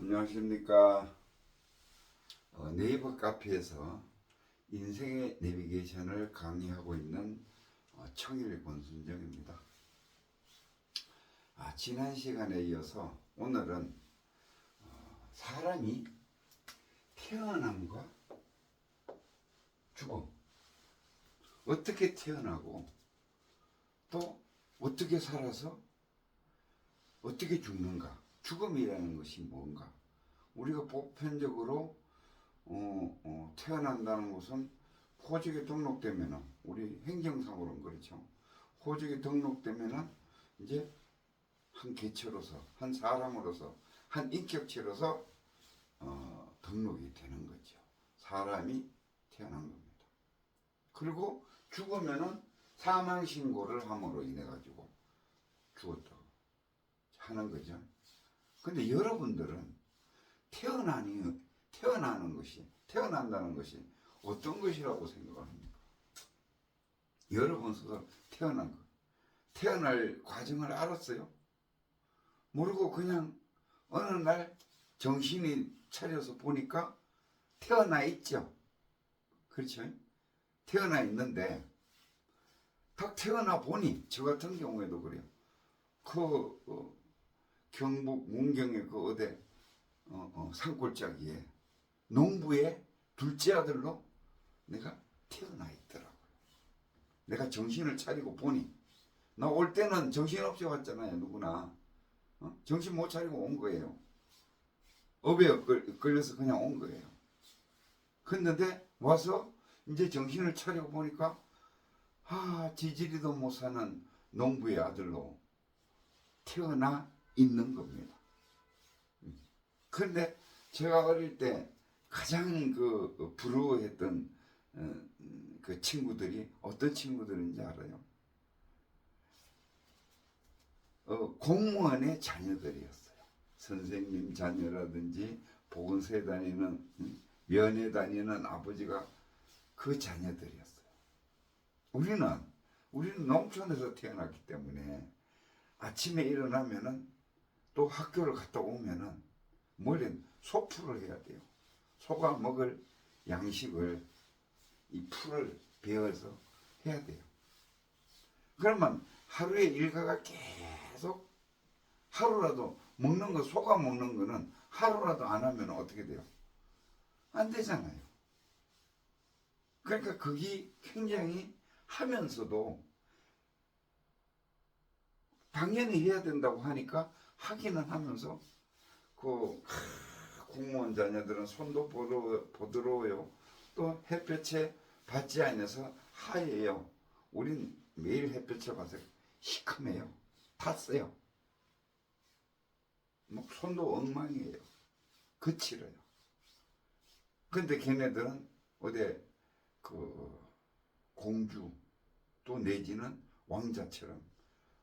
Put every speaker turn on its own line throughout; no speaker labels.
안녕하십니까. 네이버 카페에서 인생의 내비게이션을 강의하고 있는 청일 권순정입니다. 지난 시간에 이어서 오늘은 사람이 태어남과 죽음, 어떻게 태어나고 또 어떻게 살아서 어떻게 죽는가, 죽음이라는 것이 뭔가. 우리가 보편적으로 태어난다는 것은 호적에 등록되면은, 우리 행정상으로는 그렇죠. 호적에 등록되면은 이제 한 개체로서, 한 사람으로서, 한 인격체로서 등록이 되는 거죠. 사람이 태어난 겁니다. 그리고 죽으면은 사망 신고를 함으로 인해 가지고 죽었다고 하는 거죠. 근데 여러분들은 태어난다는 것이 어떤 것이라고 생각합니까? 여러분 스스로 태어날 과정을 알았어요? 모르고 그냥 어느 날 정신이 차려서 보니까 태어나 있죠. 그렇죠? 태어나 있는데 딱 태어나 보니, 저 같은 경우에도 그래요. 경북 문경의 어디 산골짜기에 농부의 둘째 아들로 내가 태어나 있더라고요. 내가 정신을 차리고 보니, 나 올 때는 정신없이 왔잖아요. 누구나 정신 못 차리고 온 거예요. 업에 걸려서 그냥 온 거예요. 근데 와서 이제 정신을 차리고 보니까 지지리도 못 사는 농부의 아들로 태어나 있는 겁니다. 그런데 제가 어릴 때 가장 부러워했던 그 친구들이 어떤 친구들인지 알아요? 공무원의 자녀들이었어요. 선생님 자녀라든지 보건소에 다니는, 면회 다니는 아버지가 그 자녀들이었어요. 우리는 농촌에서 태어났기 때문에 아침에 일어나면은 또 학교를 갔다 오면은 소풀을 해야 돼요. 소가 먹을 양식을, 이 풀을 베어서 해야 돼요. 그러면 하루에 일과가 계속, 하루라도 먹는 거, 소가 먹는 거는 하루라도 안 하면 어떻게 돼요? 안 되잖아요. 그러니까 그게 굉장히 하면서도 당연히 해야 된다고 하니까 하기는 하면서, 공무원 자녀들은 손도 보드러워요. 또 햇볕에 받지 않아서 하얘요. 우린 매일 햇볕에 봐서 시커매요. 탔어요. 손도 엉망이에요. 거칠어요. 근데 걔네들은 어디 공주 또 내지는 왕자처럼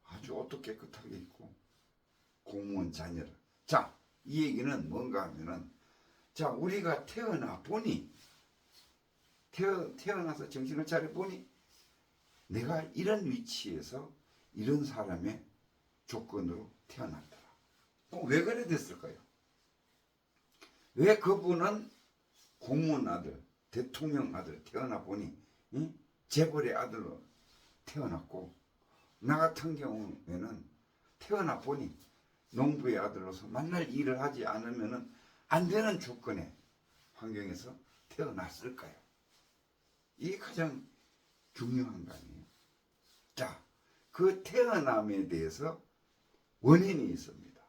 아주 옷도 깨끗하게 입고 공무원 자녀를. 자, 이 얘기는 뭔가 하면은, 자, 우리가 태어나 보니, 태어나서 정신을 차려 보니 내가 이런 위치에서 이런 사람의 조건으로 태어났더라. 왜 그래 됐을까요? 왜 그분은 공무원 아들, 대통령 아들 태어나 보니 재벌의 아들로 태어났고, 나 같은 경우에는 태어나 보니 농부의 아들로서 만날 일을 하지 않으면 안 되는 조건의 환경에서 태어났을까요? 이게 가장 중요한 거 아니에요? 자, 그 태어남에 대해서 원인이 있습니다.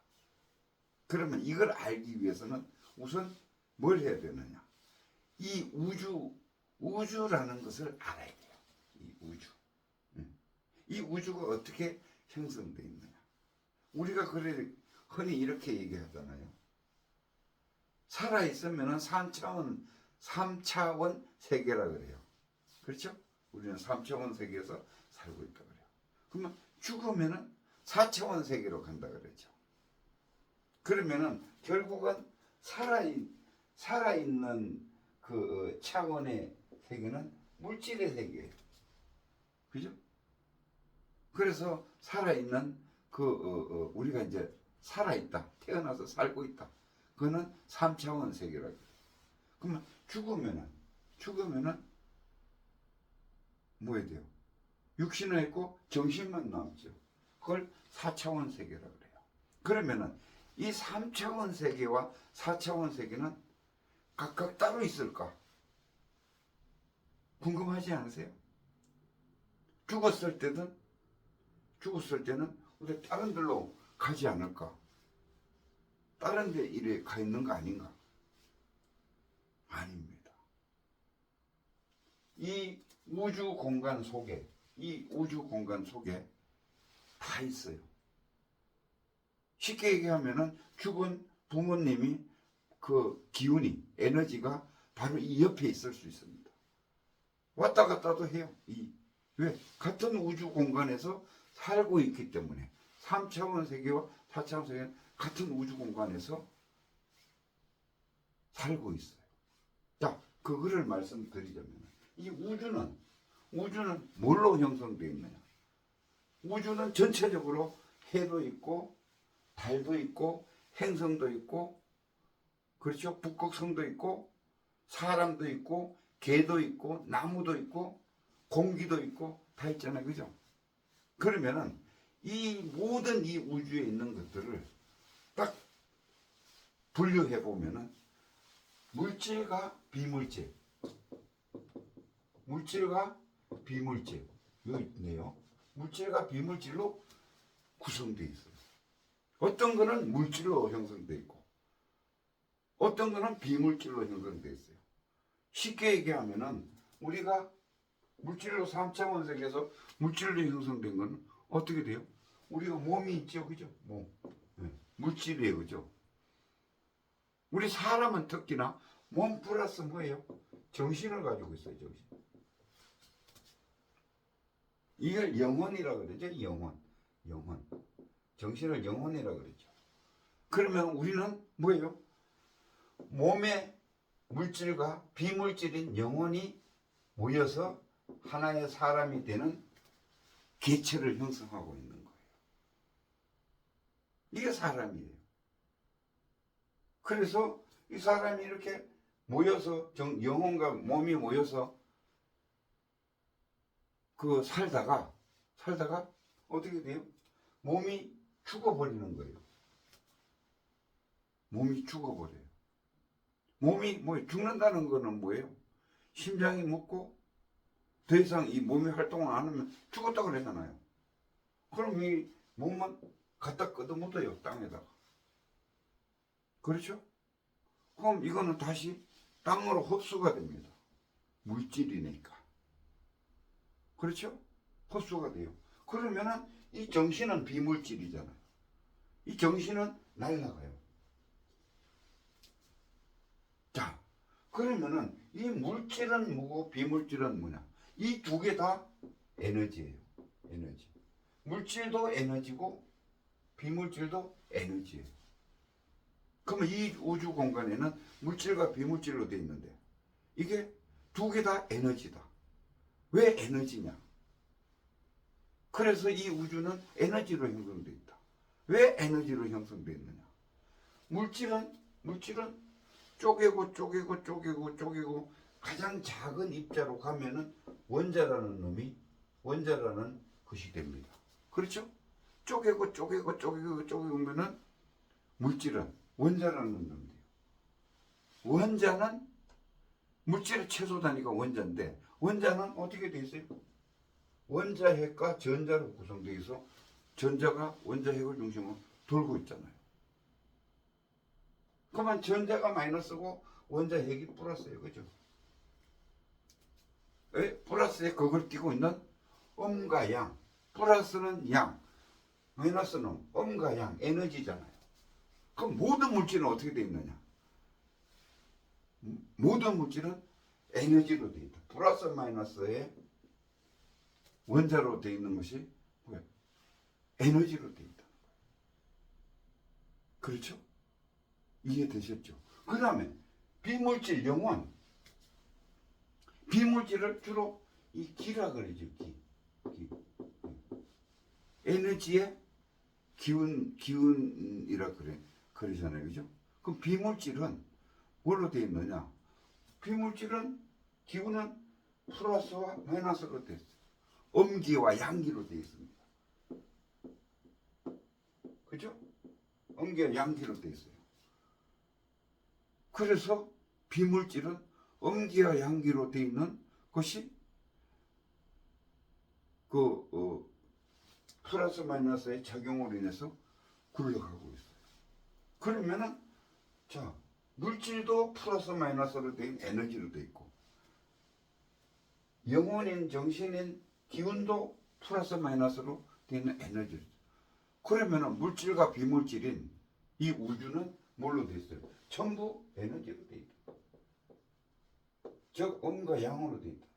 그러면 이걸 알기 위해서는 우선 뭘 해야 되느냐? 이 우주라는 것을 알아야 돼요. 이 우주. 이 우주가 어떻게 형성되어 있느냐? 우리가 흔히 이렇게 얘기하잖아요. 살아있으면 3차원 세계라 그래요. 그렇죠? 우리는 3차원 세계에서 살고 있다 그래요. 그러면 죽으면은 4차원 세계로 간다 그러죠. 그러면은 결국은 살아있는 그 차원의 세계는 물질의 세계예요. 그죠? 그래서 살아있는 우리가 이제 살아있다, 태어나서 살고 있다. 그거는 3차원 세계라고. 그러면 죽으면은 뭐 해야 돼요? 육신은 있고 정신만 남죠. 그걸 4차원 세계라고 그래요. 그러면은 이 3차원 세계와 4차원 세계는 각각 따로 있을까? 궁금하지 않으세요? 죽었을 때는 우리 다른 데로 가지 않을까? 다른 데 이래 가 있는 거 아닌가? 아닙니다. 이 우주 공간 속에 다 있어요. 쉽게 얘기하면은 죽은 부모님이 그 기운이, 에너지가 바로 이 옆에 있을 수 있습니다. 왔다 갔다도 해요. 왜? 같은 우주 공간에서 살고 있기 때문에 3차원 세계와 4차원 세계는 같은 우주 공간에서 살고 있어요. 자, 그거를 말씀드리자면 이 우주는 뭘로 형성되어 있느냐? 우주는 전체적으로 해도 있고 달도 있고 행성도 있고 그렇죠? 북극성도 있고 사람도 있고 개도 있고 나무도 있고 공기도 있고 다 있잖아요. 그죠? 그러면은 이 모든 이 우주에 있는 것들을 딱 분류해 보면은 물질과 비물질 여기 있네요. 물질과 비물질로 구성되어 있어요. 어떤 거는 물질로 형성되어 있고 어떤 거는 비물질로 형성되어 있어요. 쉽게 얘기하면은 우리가 물질로 3차원 세계에서 물질로 형성된 건 어떻게 돼요? 우리가 몸이 있죠. 그죠? 몸. 네. 물질이에요. 그죠? 우리 사람은 특히나 몸 플러스 뭐예요? 정신을 가지고 있어요. 정신. 이걸 영혼이라고 그러죠. 영혼. 정신을 영혼이라고 그러죠. 그러면 우리는 뭐예요? 몸의 물질과 비물질인 영혼이 모여서 하나의 사람이 되는 개체를 형성하고 있는 거예요. 이게 사람이에요. 그래서 이 사람이 이렇게 모여서 영혼과 몸이 모여서 그 살다가 어떻게 돼요? 몸이 죽어버리는 거예요. 몸이 죽어버려요. 몸이 죽는다는 거는 뭐예요? 심장이 멎고 더 이상 이 몸이 활동을 안 하면 죽었다고 그러잖아요. 그럼 이 몸만 갖다 끄덕묻어요. 땅에다가. 그렇죠? 그럼 이거는 다시 땅으로 흡수가 됩니다. 물질이니까. 그렇죠? 흡수가 돼요. 그러면은 이 정신은 비물질이잖아요. 이 정신은 날아가요. 자, 그러면은 이 물질은 뭐고 비물질은 뭐냐? 이 두 개 다 에너지예요. 에너지. 물질도 에너지고 비물질도 에너지예요. 그러면 이 우주 공간에는 물질과 비물질로 되어 있는데 이게 두 개 다 에너지다. 왜 에너지냐? 그래서 이 우주는 에너지로 형성되어 있다. 왜 에너지로 형성되어 있느냐? 물질은 쪼개고 가장 작은 입자로 가면은 원자라는 것이 됩니다. 그렇죠? 쪼개고 오면은 물질은 원자라는 놈이 돼요. 원자는 물질의 최소 단위가 원자인데 원자는 어떻게 돼 있어요? 원자핵과 전자로 구성되어 있어 전자가 원자핵을 중심으로 돌고 있잖아요. 그러면 전자가 마이너스고 원자핵이 플러스예요. 그죠? 플러스에 그걸 띄고 있는 음과 양. 플러스는 양, 마이너스는 음과 양, 에너지잖아요. 그럼 모든 물질은 어떻게 되어 있느냐? 모든 물질은 에너지로 되어 있다. 플러스 마이너스의 원자로 되어 있는 것이 뭐야? 에너지로 되어 있다. 그렇죠? 이해되셨죠? 그 다음에 비물질, 영혼. 비물질을 주로 이 기라 그러죠. 기. 에너지의 기운이라 그러잖아요. 그죠? 그럼 비물질은 뭘로 되어 있느냐? 비물질은 기운은 플러스와 마이너스로 되어 있어요. 음기와 양기로 되어 있습니다. 그죠? 음기와 양기로 되어 있어요. 그래서 비물질은 음기와 양기로 되어 있는 것이 플러스 마이너스의 작용으로 인해서 굴러가고 있어요. 그러면은 자, 물질도 플러스 마이너스로 된 에너지로 되어 있고, 영혼인 정신인 기운도 플러스 마이너스로 되어 있는 에너지로. 그러면은 물질과 비물질인 이 우주는 뭘로 되어 있어요? 전부 에너지로 되어 있다. 즉 음과 양으로 되어 있다.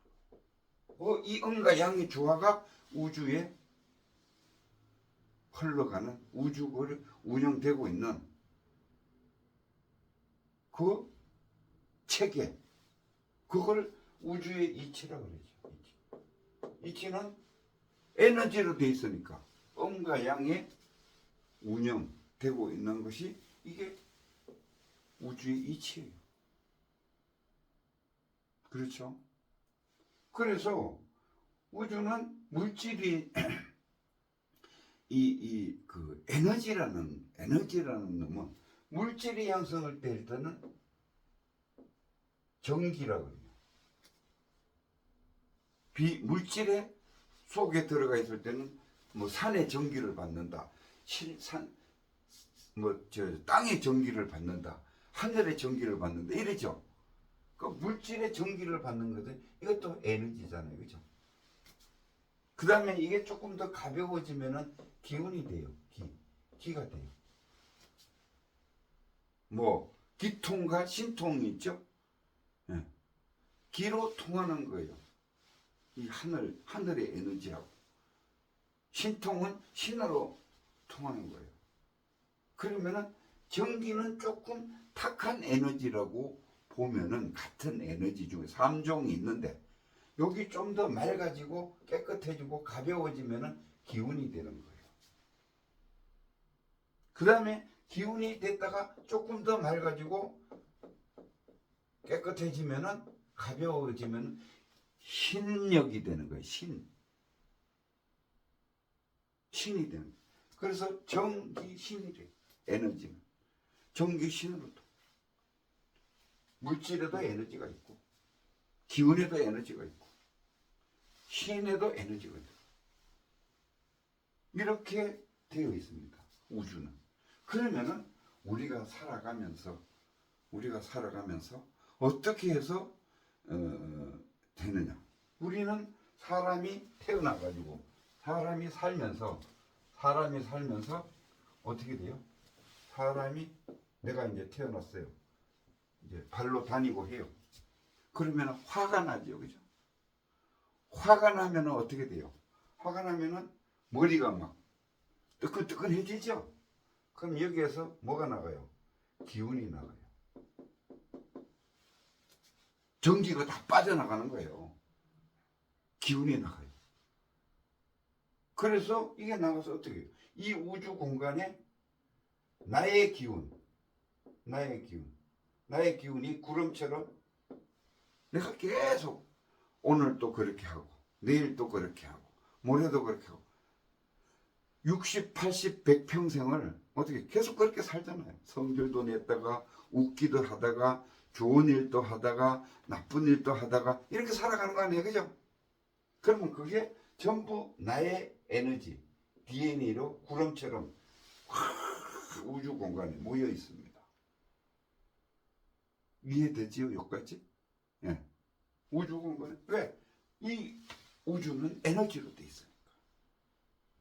이 음과 양의 조화가 우주에 흘러가는, 우주가 운영되고 있는 그 체계, 그걸 우주의 이치라고 그러죠. 이치는 에너지로 되어 있으니까 음과 양의 운영되고 있는 것이 이게 우주의 이치예요. 그렇죠? 그래서 우주는 물질이 그 에너지라는 놈은 물질이 양성을 될 때는 전기라고 해요. 물질의 속에 들어가 있을 때는 뭐 산의 전기를 받는다. 땅의 전기를 받는다. 하늘의 전기를 받는다. 이러죠. 그 물질의 전기를 받는 것은 이것도 에너지잖아요. 그죠? 그 다음에 이게 조금 더 가벼워지면은 기운이 돼요. 기가 돼요. 뭐 기통과 신통이 있죠. 예. 기로 통하는 거예요. 이 하늘의 에너지하고, 신통은 신으로 통하는 거예요. 그러면은 전기는 조금 탁한 에너지라고 보면은 같은 에너지 중에 3종이 있는데, 여기 좀 더 맑아지고 깨끗해지고 가벼워지면은 기운이 되는 거예요. 그 다음에 기운이 됐다가 조금 더 맑아지고 깨끗해지면은, 가벼워지면 신력이 되는 거예요. 신이 되는 거예요. 그래서 정기신이래요. 에너지는 정기신으로. 물질에도 에너지가 있고, 기운에도 에너지가 있고, 신에도 에너지가 있고, 이렇게 되어 있습니다. 우주는. 그러면은 우리가 살아가면서 어떻게 해서 되느냐? 우리는 사람이 태어나가지고 사람이 살면서 어떻게 돼요? 내가 이제 태어났어요. 이제 발로 다니고 해요. 그러면 화가 나죠, 그죠? 화가 나면 어떻게 돼요? 화가 나면은 머리가 막 뜨끈뜨끈해지죠? 그럼 여기에서 뭐가 나가요? 기운이 나가요. 전기가 다 빠져나가는 거예요. 기운이 나가요. 그래서 이게 나가서 어떻게 해요? 이 우주 공간에 나의 기운이 구름처럼 내가 계속 오늘 또 그렇게 하고, 내일 또 그렇게 하고, 모레도 그렇게 하고, 60, 80, 100 평생을 어떻게 계속 그렇게 살잖아요. 성질도 냈다가, 웃기도 하다가, 좋은 일도 하다가, 나쁜 일도 하다가, 이렇게 살아가는 거 아니에요. 그죠? 그러면 그게 전부 나의 에너지, DNA로 구름처럼 우주 공간에 모여 있습니다. 이해되지요? 여기까지? 예. 우주 공간에. 왜? 이 우주는 에너지로 돼 있으니까.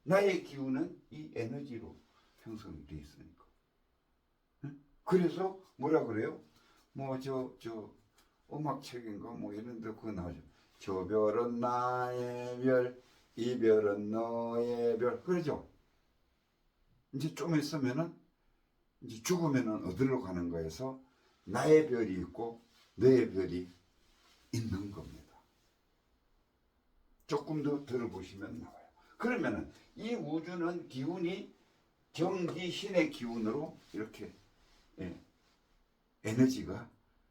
나의 기운은 이 에너지로 형성이 돼 있으니까. 예? 그래서 뭐라 그래요? 뭐 음악책인가 뭐 이런 데 그거 나오죠. 저 별은 나의 별, 이 별은 너의 별. 그러죠? 이제 좀 있으면은, 이제 죽으면은 어디로 가는 거에서 나의 별이 있고 너의 별이 있는 겁니다. 조금 더 들어보시면 나와요. 그러면은 이 우주는 기운이 정기 신의 기운으로 이렇게 에너지가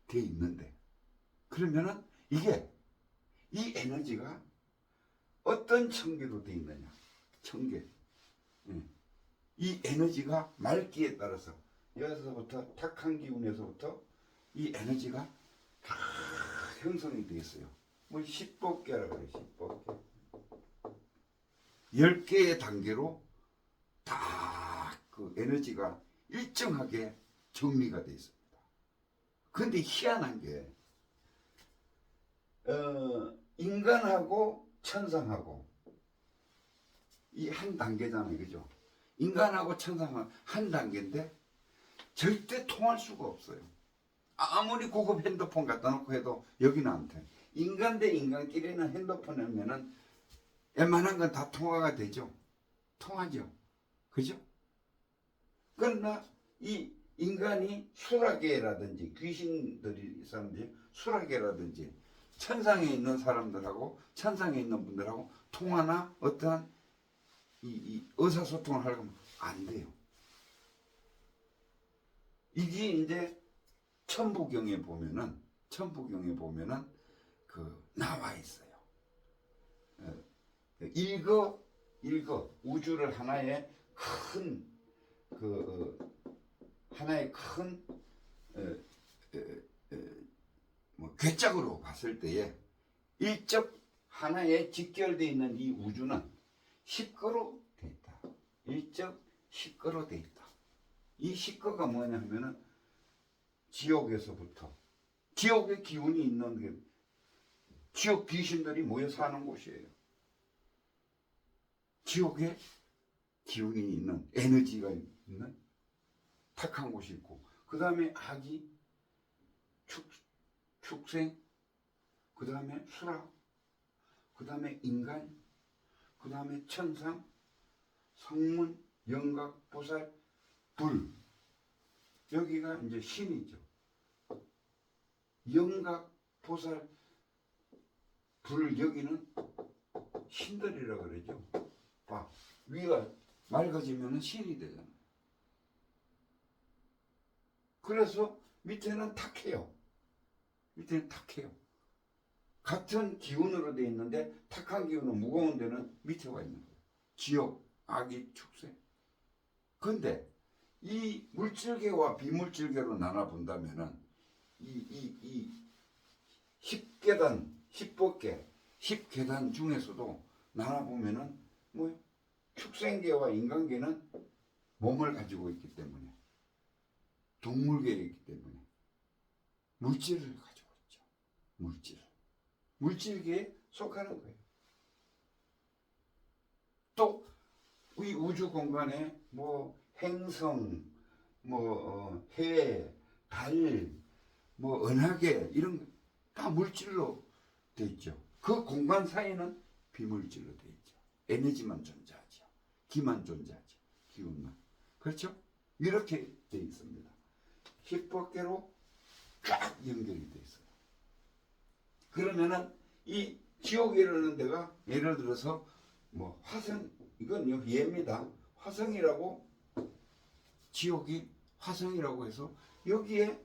돼 있는데, 그러면은 이게 이 에너지가 어떤 청계로 돼 있느냐? 청계. 이 에너지가 맑기에 따라서 여기서부터 탁한 기운에서부터 이 에너지가 다 형성이 되어 있어요. 뭐 10법계라고 해요. 10법계. 10개의 단계로 다 그 에너지가 일정하게 정리가 되어 있습니다. 근데 희한한 게 인간하고 천상하고 이 한 단계잖아요. 그죠? 인간하고 천상은 한 단계인데 절대 통할 수가 없어요. 아무리 고급 핸드폰 갖다 놓고 해도 여기는 안 돼. 인간 대 인간끼리는 핸드폰 하면은 웬만한 건 다 통화가 되죠. 통하죠. 그죠? 그러나 이 인간이 수라계라든지 귀신들이 사람들이 수라계라든지 천상에 있는 사람들하고 천상에 있는 분들하고 통화나 어떠한 이 의사소통을 하려면 안 돼요. 이게 이제 천부경에 보면은 그 나와 있어요. 일거 우주를 하나의 큰 뭐 괴짝으로 봤을 때에 일적 하나에 직결되어 있는 이 우주는 10거로 되어 있다. 일적 10거로 되어 있다. 이 10거가 뭐냐 하면은 지옥에서부터 지옥의 기운이 있는 게 지옥 귀신들이 모여 사는 곳이에요. 지옥에 기운이 있는 에너지가 있는 탁한 곳이 있고, 그 다음에 아기, 축생, 그 다음에 수라, 그 다음에 인간, 그 다음에 천상, 성문, 영각, 보살, 불. 여기가 이제 신이죠. 영각, 보살, 불, 여기는 신들이라고 그러죠. 봐, 위가 맑아지면 신이 되잖아요. 그래서 밑에는 탁해요. 같은 기운으로 되어 있는데 탁한 기운은 무거운 데는 밑에 와 있는 거예요. 지옥, 아기, 축생. 근데 이 물질계와 비물질계로 나눠 본다면은 이 10계단, 10법계, 10계단 중에서도 나눠 보면은 뭐 축생계와 인간계는 몸을 가지고 있기 때문에, 동물계에 있기 때문에 물질을 가지고 있죠. 물질계에 속하는 거예요. 또 이 우주 공간에 뭐 행성, 뭐 해, 달, 뭐 은하계 이런 다 물질로 돼 있죠. 그 공간 사이는 비물질로 돼 있죠. 에너지만 존재하죠. 기만 존재하죠. 기운만. 그렇죠? 이렇게 돼 있습니다. 10법계로 쫙 연결이 돼 있어요. 그러면은 이 지옥이라는 데가 예를 들어서 뭐 화성, 이건 예입니다. 화성이라고, 지옥이 화성이라고 해서 여기에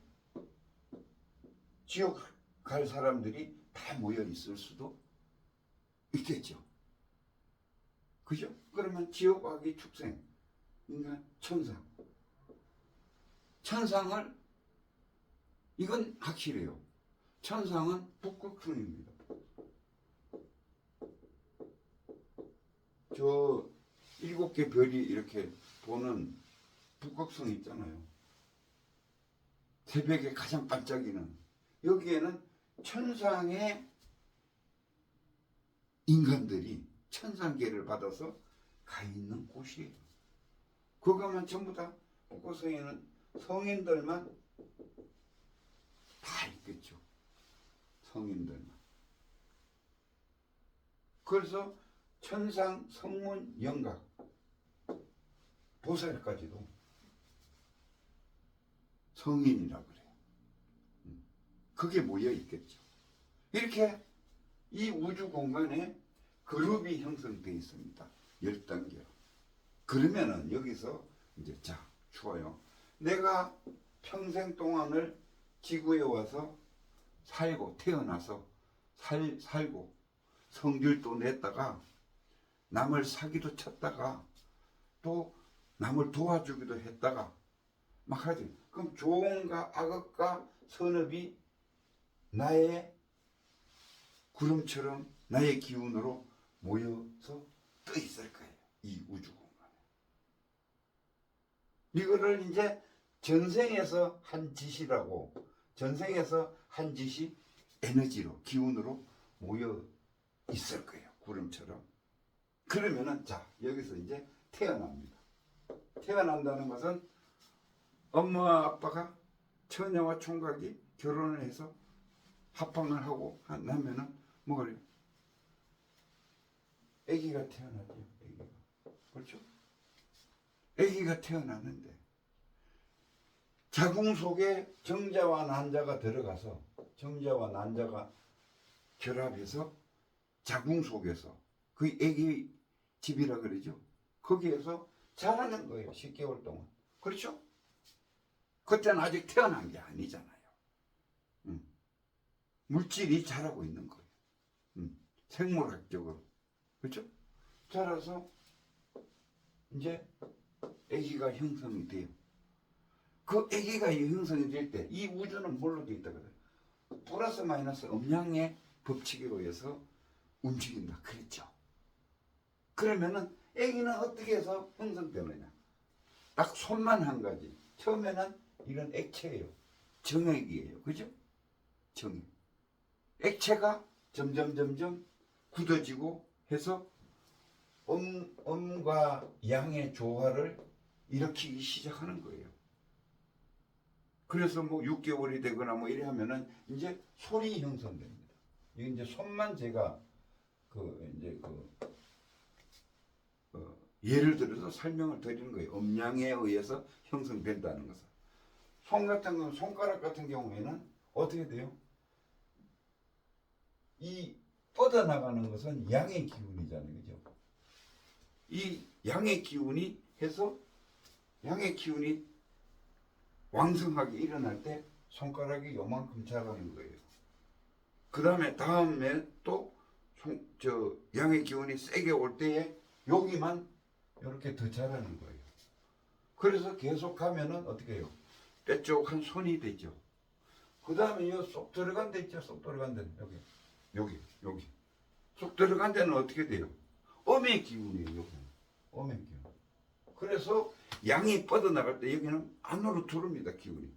지옥 갈 사람들이 다 모여 있을 수도 있겠죠. 그죠? 그러면 지옥, 아기, 축생, 인간, 천상. 천상을, 이건 확실해요. 천상은 북극성입니다. 저 7개 별이 이렇게 보는 북극성 있잖아요. 새벽에 가장 반짝이는. 여기에는 천상의 인간들이 천상계를 받아서 가 있는 곳이에요. 그거만 전부 다 북극성에는 성인들만 다 있겠죠. 성인들만. 그래서 천상, 성문, 영각, 보살까지도 성인이라 그래요. 그게 모여 있겠죠. 이렇게 이 우주 공간에 그룹이 형성되어 있습니다. 10단계로. 그러면은 여기서 이제 자, 좋아요. 내가 평생 동안을 지구에 와서 살고 태어나서 살고 성질도 냈다가 남을 사기도 쳤다가 또 남을 도와주기도 했다가 막 하지. 그럼 좋은가 악업과 선업이 나의 구름처럼 나의 기운으로 모여서 떠 있을 거예요. 이 우주 공간에. 이거를 이제 전생에서 한 짓이라고, 전생에서 한 짓이 에너지로, 기운으로 모여 있을 거예요. 구름처럼. 그러면은, 자, 여기서 이제 태어납니다. 태어난다는 것은 엄마와 아빠가 처녀와 총각이 결혼을 해서 합방을 하고 나면은 뭐가 그래요? 아기가 태어나죠. 아기가. 그렇죠? 아기가 태어났는데 자궁 속에 정자와 난자가 들어가서 정자와 난자가 결합해서 자궁 속에서 그 아기 집이라 그러죠. 거기에서 자라는 거예요. 10개월 동안. 그렇죠? 그때는 아직 태어난 게 아니잖아요. 물질이 자라고 있는 거예요. 생물학적으로. 그렇죠? 자라서 이제 아기가 형성이 돼요. 그 아기가 형성이 될 때 이 우주는 뭘로 되어 있다 그래요? 플러스 마이너스 음양의 법칙에 의해서 움직인다 그랬죠. 그러면은 아기는 어떻게 해서 형성되느냐? 딱 손만 한 가지. 처음에는 이런 액체예요. 정액이에요. 그죠? 정액. 액체가 점점 굳어지고 해서 음과 양의 조화를 일으키기 시작하는 거예요. 그래서 뭐 6개월이 되거나 뭐 이래 하면은 이제 손이 형성됩니다. 이게 이제 손만 제가 예를 들어서 설명을 드리는 거예요. 음양에 의해서 형성된다는 것은. 손 같은 경우, 손가락 같은 경우에는 어떻게 돼요? 이 뻗어나가는 것은 양의 기운이잖아요. 그죠? 이 양의 기운이 해서 양의 기운이 왕성하게 일어날 때 손가락이 요만큼 자라는 거예요. 그 다음에 또 양의 기운이 세게 올 때에 여기만 이렇게 더 자라는 거예요. 그래서 계속하면은 어떻게 해요? 뾰족한 손이 되죠. 그 다음에 이 쏙 들어간 데 있죠. 쏙 들어간 데는 여기. 쏙 들어간 데는 어떻게 돼요? 음의 기운이에요. 여기는. 음의 기운. 그래서 양이 뻗어나갈 때 여기는 안으로 들어옵니다. 기운이.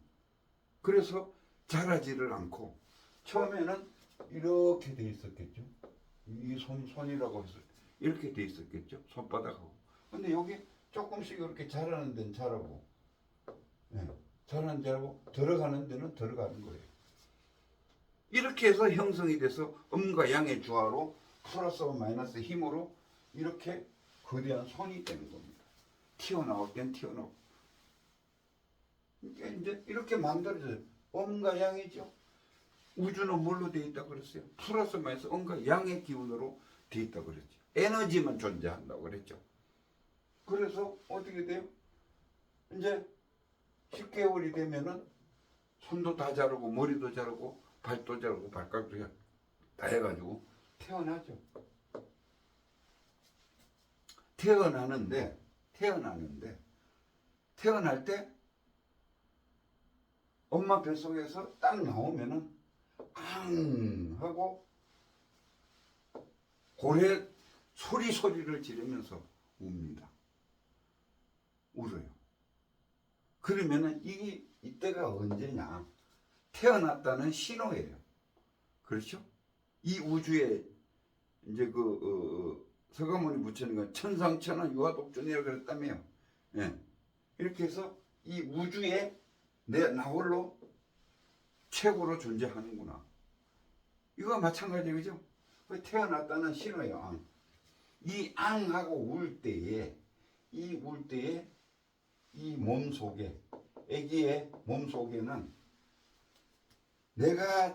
그래서 자라지를 않고 처음에는 이렇게 돼 있었겠죠. 이 손이라고 해서 이렇게 돼 있었겠죠. 손바닥하고. 근데 여기 조금씩 이렇게 자라는 데는 자라고, 자라는 데하고 들어가는 데는 들어가는 거예요. 이렇게 해서 형성이 돼서 음과 양의 조화로 플러스와 마이너스 힘으로 이렇게 거대한 손이 되는 겁니다. 튀어나올 땐 튀어나오고. 이제 이렇게 만들어져요. 음과 양이죠. 우주는 뭘로 되어 있다고 그랬어요? 플러스 마이너스 음과 양의 기운으로 되어 있다고 그랬죠. 에너지만 존재한다고 그랬죠. 그래서 어떻게 돼요? 이제 10개월이 되면은 손도 다 자르고 머리도 자르고 발도 자르고 발가락도 다 해가지고 태어나죠. 태어나는데 태어날 때 엄마 뱃속에서 딱 나오면은 앙 하고 고래 소리를 지르면서 웁니다. 울어요. 그러면은 이때가 언제냐? 태어났다는 신호예요. 그렇죠? 이 우주에 이제 서가모니 부처님은 천상천하 유아독존이라고 그랬다며요. 예. 이렇게 해서 이 우주에 나 홀로 최고로 존재하는구나. 이거 마찬가지죠. 그죠? 태어났다는 신호예요. 앙. 이 앙하고 울 때에 이 몸속에, 아기의 몸속에는 내가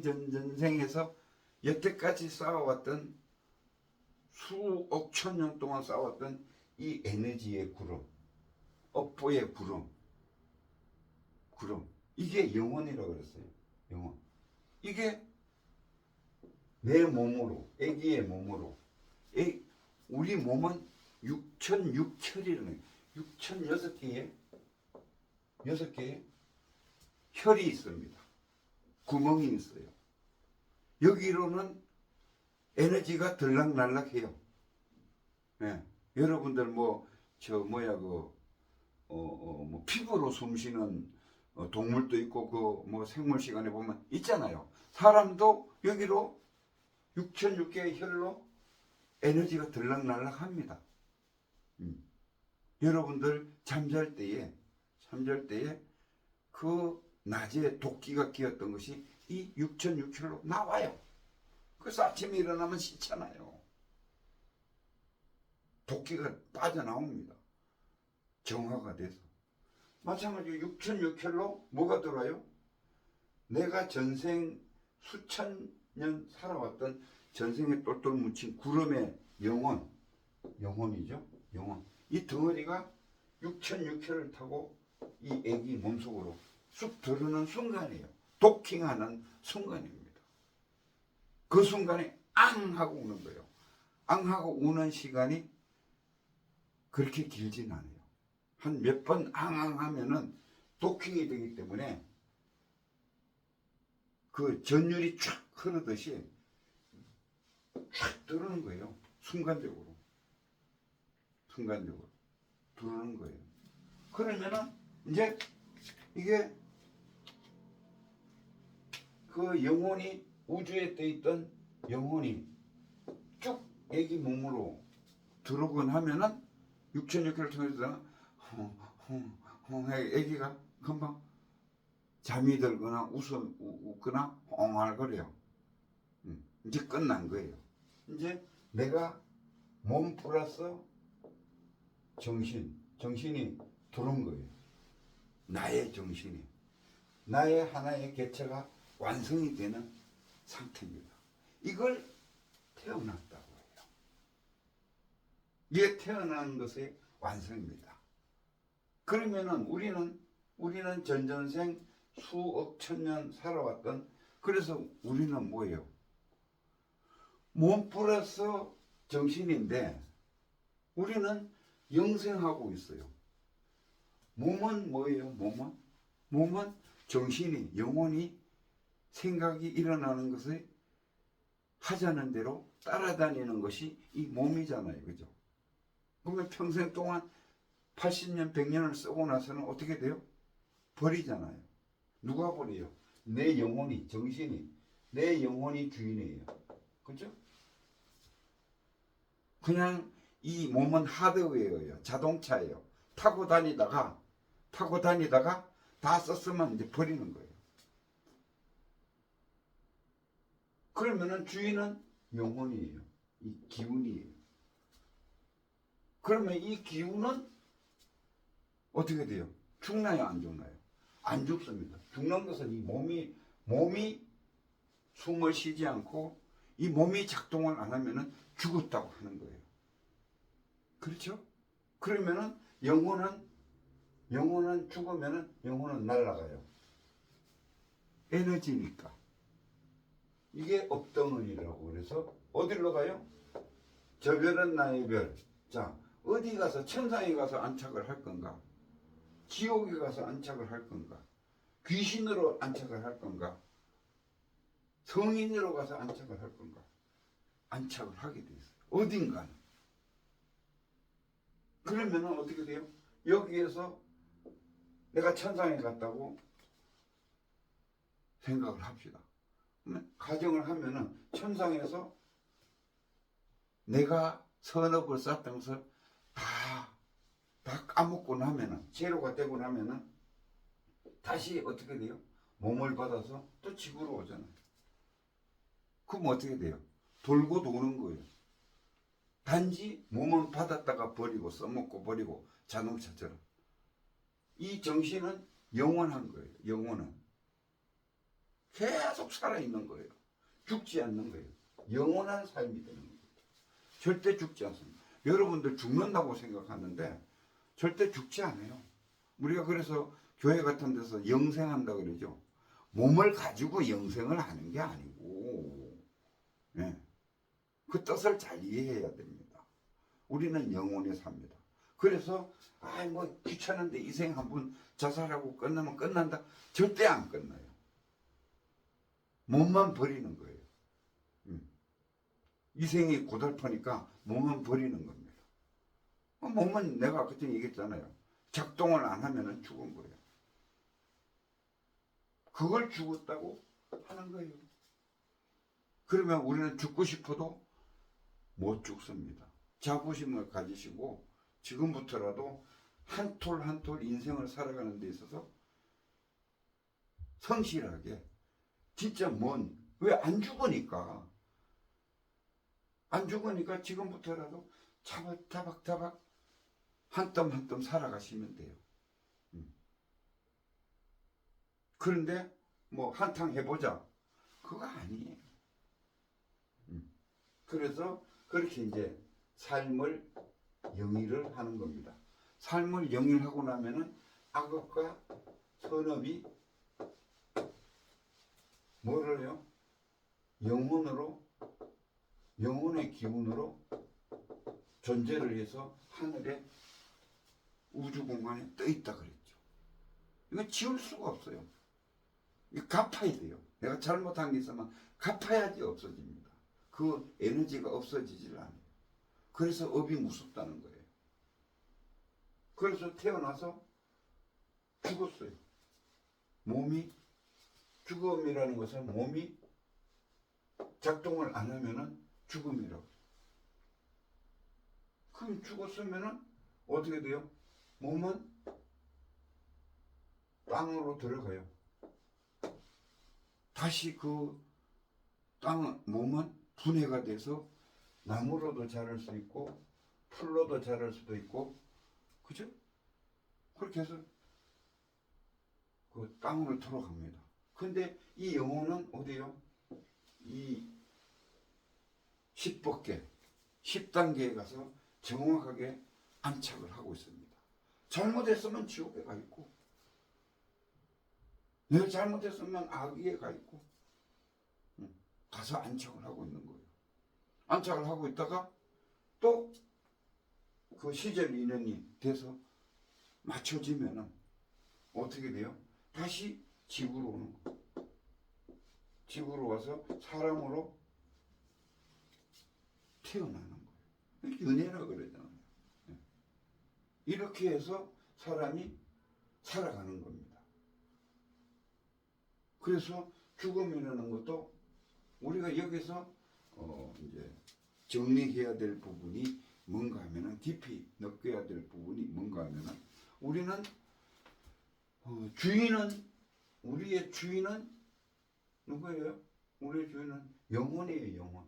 전전생해서 여태까지 쌓아왔던 수억 천년 동안 쌓아왔던 이 에너지의 구름, 업보의 구름, 이게 영혼이라고 그랬어요. 영혼. 이게 내 몸으로, 아기의 몸으로. 우리 몸은 6,006혈이라는 6,006개의 6개의 혈이 있습니다. 구멍이 있어요. 여기로는 에너지가 들락날락해요. 예. 여러분들 뭐 피부로 숨쉬는 동물도 있고 그 뭐 생물 시간에 보면 있잖아요. 사람도 여기로 6,006개의 혈로 에너지가 들락날락합니다. 여러분들 잠잘 때에 그 낮에 도끼가 끼었던 것이 이 6,006혈로 나와요. 그래서 아침에 일어나면 씻잖아요. 도끼가 빠져나옵니다. 정화가 돼서. 마찬가지로 6,006혈로 뭐가 들어와요? 내가 전생 수천 년 살아왔던 전생에 똘똘 묻힌 구름의 영혼이죠. 영혼. 이 덩어리가 6,006혈을 타고 이 애기 몸속으로 쑥 들어오는 순간이에요. 도킹하는 순간입니다. 그 순간에 앙 하고 우는 거예요. 앙 하고 우는 시간이 그렇게 길진 않아요. 한 몇 번 앙앙 하면은 도킹이 되기 때문에 그 전율이 쫙 흐르듯이 쫙 들어오는 거예요. 순간적으로 들어오는 거예요. 그러면은 이제 이게 그 영혼이 우주에 떠 있던 영혼이 쭉 애기 몸으로 들어오곤 하면은 6,006혈을 통해서 애기가 금방 잠이 들거나 웃거나 엉알거려요. 이제 끝난 거예요. 이제 내가 몸 플러스 정신이 들어온 거예요. 나의 정신이, 나의 하나의 개체가 완성이 되는 상태입니다. 이걸 태어났다고 해요. 이게 태어난 것의 완성입니다. 그러면은 우리는 전전생 수억 천년 살아왔던, 그래서 우리는 뭐예요? 몸 플러스 정신인데 우리는 영생하고 있어요. 몸은 뭐예요? 몸은 정신이, 영혼이 생각이 일어나는 것을 하자는 대로 따라다니는 것이 이 몸이잖아요. 그죠? 그러면 평생 동안 80년, 100년을 쓰고 나서는 어떻게 돼요? 버리잖아요. 누가 버려요? 내 영혼이, 정신이, 내 영혼이 주인이에요. 그죠? 그냥 이 몸은 하드웨어예요. 자동차예요. 타고 다니다가 다 썼으면 이제 버리는 거예요. 그러면은 주인은 영혼이에요. 이 기운이에요. 그러면 이 기운은 어떻게 돼요? 죽나요? 안 죽나요? 안 죽습니다. 죽는 것은 이 몸이 숨을 쉬지 않고 이 몸이 작동을 안 하면은 죽었다고 하는 거예요. 그렇죠? 그러면은 영혼은 죽으면은 영혼은 날아가요. 에너지니까. 이게 업덩어리라고 그래서 어디로 가요? 저 별은 나의 별. 자, 어디 가서 천상에 가서 안착을 할 건가? 지옥에 가서 안착을 할 건가? 귀신으로 안착을 할 건가? 성인으로 가서 안착을 할 건가? 안착을 하게 돼 있어요. 어딘가는. 그러면은 어떻게 돼요? 여기에서 내가 천상에 갔다고 생각을 합시다. 가정을 하면은 천상에서 내가 선업을 쌓다면서 다 까먹고 나면은, 제로가 되고 나면은 다시 어떻게 돼요? 몸을 받아서 또 지구로 오잖아요. 그럼 어떻게 돼요? 돌고 도는 거예요. 단지 몸은 받았다가 버리고 써먹고 버리고 자동차처럼. 이 정신은 영원한 거예요. 영원은 계속 살아있는 거예요. 죽지 않는 거예요. 영원한 삶이 되는 거예요. 절대 죽지 않습니다. 여러분들 죽는다고 생각하는데 절대 죽지 않아요. 우리가 그래서 교회 같은 데서 영생한다 그러죠. 몸을 가지고 영생을 하는 게 아니고, 예. 그 뜻을 잘 이해해야 됩니다. 우리는 영원히 삽니다. 그래서 뭐 귀찮은데 이 생 한 번 자살하고 끝나면 끝난다. 절대 안 끝나요. 몸만 버리는 거예요. 이 생이 고달프니까 몸만 버리는 겁니다. 몸은 내가 아까 전에 얘기했잖아요. 작동을 안 하면 죽은 거예요. 그걸 죽었다고 하는 거예요. 그러면 우리는 죽고 싶어도 못 죽습니다. 자부심을 가지시고 지금부터라도 한 톨 한 톨 인생을 살아가는 데 있어서 성실하게 진짜 왜 안 죽으니까 지금부터라도 타박타박 한 뼘 한 뼘 살아가시면 돼요. 그런데 뭐 한탕 해보자 그거 아니에요. 그래서 그렇게 이제 삶을 영위를 하는 겁니다. 삶을 영위하고 나면은 악업과 선업이 뭐를요? 영혼의 기운으로 존재를 해서 하늘에 우주 공간에 떠 있다 그랬죠. 이건 지울 수가 없어요. 이거 갚아야 돼요. 내가 잘못한 게 있으면 갚아야지 없어집니다. 그 에너지가 없어지질 않아요. 그래서 업이 무섭다는 거예요. 그래서 태어나서 죽었어요. 죽음이라는 것은 몸이 작동을 안 하면은 죽음이라고. 그럼 죽었으면은 어떻게 돼요? 몸은 땅으로 들어가요. 다시 그 몸은 분해가 돼서 나무로도 자랄 수 있고 풀로도 자랄 수도 있고, 그죠? 그렇게 해서 그 땅으로 들어갑니다. 근데 이 영혼은 어디요? 이 10법계, 10단계에 가서 정확하게 안착을 하고 있습니다. 잘못했으면 지옥에 가 있고, 내가 잘못했으면 악위에 가 있고, 가서 안착을 하고 있는 거예요. 안착을 하고 있다가 또 그 시절 인연이 돼서 맞춰지면은 어떻게 돼요? 다시 지구로 오는 거예요. 지구로 와서 사람으로 태어나는 거예요. 은혜라 그러잖아요. 이렇게 해서 사람이 살아가는 겁니다. 그래서 죽음이라는 것도 우리가 여기서 이제 정리해야 될 부분이 뭔가 하면은, 깊이 느껴야 될 부분이 뭔가 하면은, 우리는 우리의 주인은 누구예요? 우리의 주인은 영혼이에요.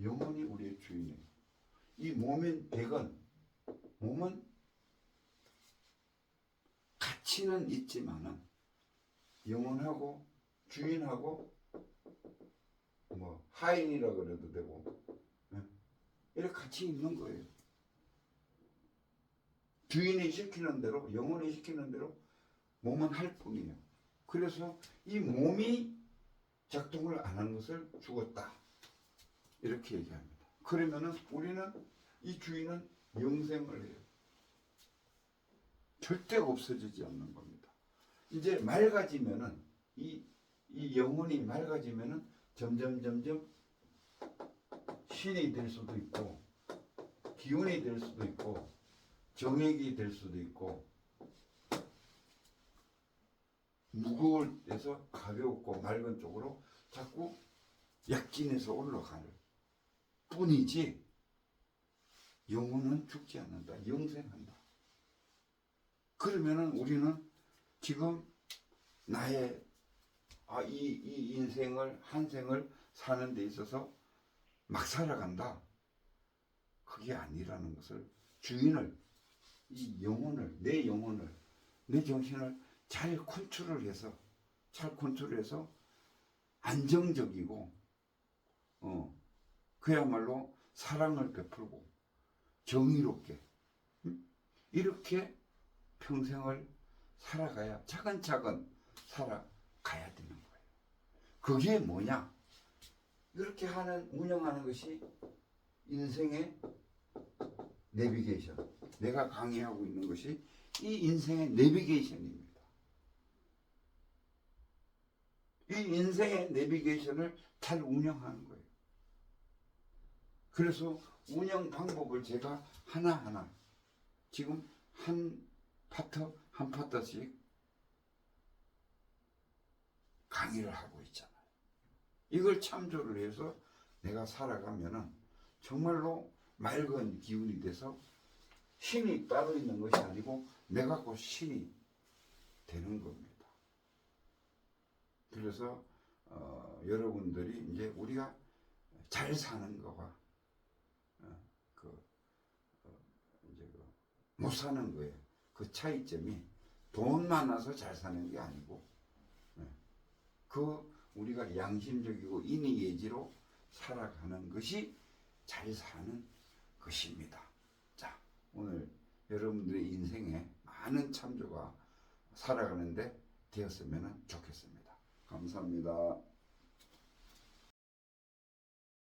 영혼이 우리의 주인이에요. 이 몸은 몸은 가치는 있지만은 영혼하고 주인하고 뭐 하인이라 그래도 되고, 이렇게 같이 있는 거예요. 주인이 시키는 대로, 영혼이 시키는 대로 몸은 할 뿐이에요. 그래서 이 몸이 작동을 안 하는 것을 죽었다, 이렇게 얘기합니다. 그러면은 우리는, 이 주인은 영생을 해요. 절대 없어지지 않는 겁니다. 이제 맑아지면은, 이 영혼이 맑아지면은 점점 신이 될 수도 있고, 기운이 될 수도 있고, 정액이 될 수도 있고, 무거울 때서 가볍고 맑은 쪽으로 자꾸 약진해서 올라가는 뿐이지, 영혼은 죽지 않는다. 영생한다. 그러면은 우리는 지금 나의 이 인생을, 한 생을 사는 데 있어서 막 살아간다, 그게 아니라는 것을, 주인을, 이 영혼을, 내 정신을 잘 컨트롤해서 안정적이고, 그야말로 사랑을 베풀고 정의롭게, 이렇게 평생을 살아가야 차근차근 살아가야 되는 거예요. 그게 뭐냐? 이렇게 운영하는 것이 인생의 내비게이션. 내가 강의하고 있는 것이 이 인생의 내비게이션입니다. 이 인생의 내비게이션을 잘 운영하는 거예요. 그래서 운영 방법을 제가 하나하나 지금 한 파트씩 강의를 하고 있잖아요. 이걸 참조를 해서 내가 살아가면은 정말로 맑은 기운이 돼서 신이 따로 있는 것이 아니고 내가 곧 신이 되는 겁니다. 그래서 여러분들이 이제 우리가 잘 사는 거와 못 사는 거예요. 그 차이점이 돈 많아서 잘 사는 게 아니고 우리가 양심적이고 인의예지로 살아가는 것이 잘 사는 것입니다. 자, 오늘 여러분들의 인생에 많은 참조가 살아가는데 되었으면 좋겠습니다. 감사합니다.